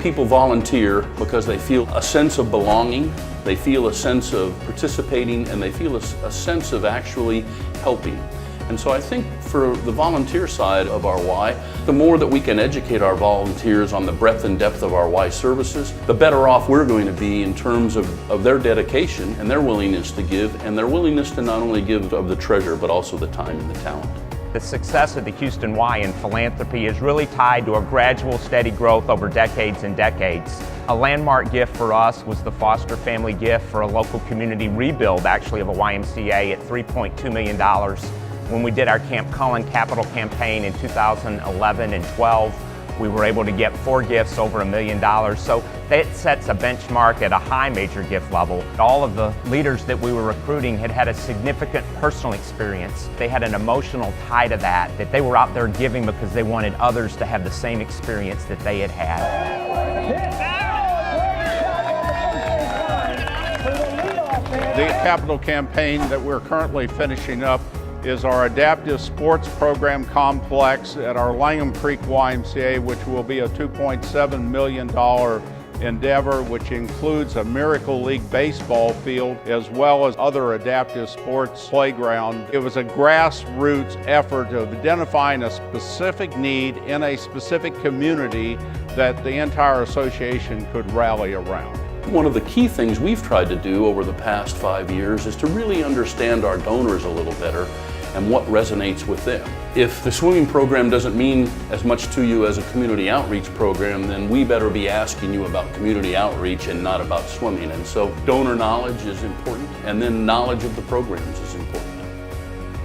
people volunteer because they feel a sense of belonging, they feel a sense of participating, and they feel a sense of actually helping. And so I think for the volunteer side of our Y, the more that we can educate our volunteers on the breadth and depth of our Y services, the better off we're going to be in terms of their dedication and their willingness to give, and their willingness to not only give of the treasure, but also the time and the talent. The success of the Houston Y in philanthropy is really tied to a gradual, steady growth over decades and decades. A landmark gift for us was the foster family gift for a local community rebuild, actually, of a YMCA at $3.2 million. When we did our Camp Cullen capital campaign in 2011 and 12, we were able to get 4 gifts over $1 million. So that sets a benchmark at a high major gift level. All of the leaders that we were recruiting had a significant personal experience. They had an emotional tie to that they were out there giving because they wanted others to have the same experience that they had had. The capital campaign that we're currently finishing up is our adaptive sports program complex at our Langham Creek YMCA, which will be a $2.7 million endeavor, which includes a Miracle League baseball field as well as other adaptive sports playground. It was a grassroots effort of identifying a specific need in a specific community that the entire association could rally around. One of the key things we've tried to do over the past 5 years is to really understand our donors a little better and what resonates with them. If the swimming program doesn't mean as much to you as a community outreach program, then we better be asking you about community outreach and not about swimming. And so donor knowledge is important, and then knowledge of the programs is important.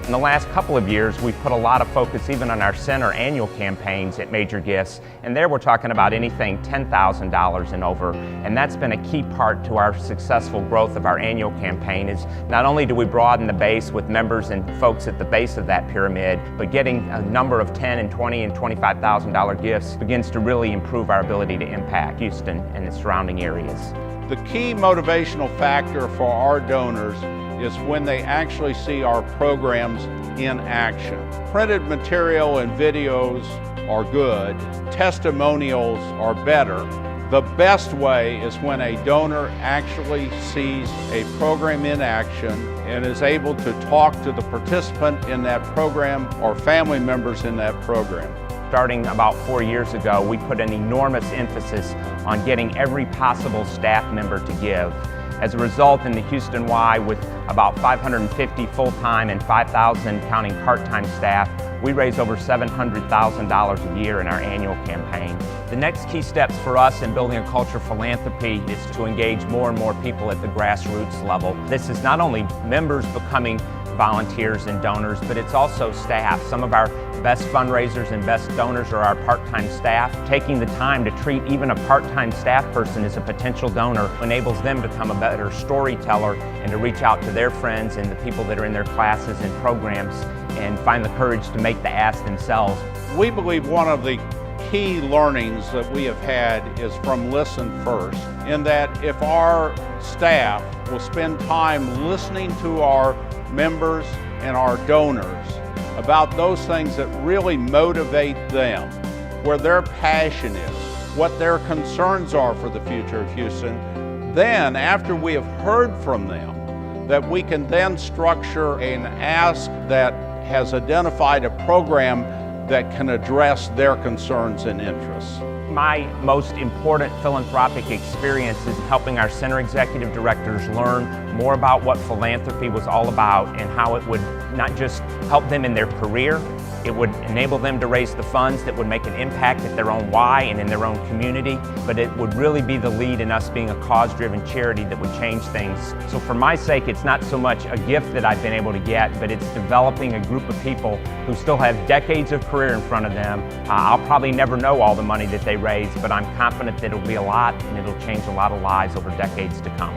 In the last couple of years, we've put a lot of focus even on our center annual campaigns at major gifts, and there we're talking about anything $10,000 and over, and that's been a key part to our successful growth of our annual campaign. Is not only do we broaden the base with members and folks at the base of that pyramid, but getting a number of $10,000 and $20,000 and $25,000 gifts begins to really improve our ability to impact Houston and its surrounding areas. The key motivational factor for our donors is when they actually see our programs in action. Printed material and videos are good. Testimonials are better. The best way is when a donor actually sees a program in action and is able to talk to the participant in that program or family members in that program. Starting about 4 years ago, we put an enormous emphasis on getting every possible staff member to give. As a result, in the Houston Y, with about 550 full-time and 5,000 counting part-time staff, we raise over $700,000 a year in our annual campaign. The next key steps for us in building a culture of philanthropy is to engage more and more people at the grassroots level. This is not only members becoming volunteers and donors, but it's also staff. Some of our best fundraisers and best donors are our part-time staff. Taking the time to treat even a part-time staff person as a potential donor enables them to become a better storyteller and to reach out to their friends and the people that are in their classes and programs and find the courage to make the ask themselves. We believe one of the key learnings that we have had is from Listen First, in that if our staff will spend time listening to our members and our donors about those things that really motivate them, where their passion is, what their concerns are for the future of Houston, then after we have heard from them, that we can then structure an ask that has identified a program that can address their concerns and interests. My most important philanthropic experience is helping our center executive directors learn more about what philanthropy was all about and how it would not just help them in their career, it would enable them to raise the funds that would make an impact at their own Y and in their own community, but it would really be the lead in us being a cause-driven charity that would change things. So for my sake, it's not so much a gift that I've been able to get, but it's developing a group of people who still have decades of career in front of them. I'll probably never know all the money that they raise, but I'm confident that it'll be a lot and it'll change a lot of lives over decades to come.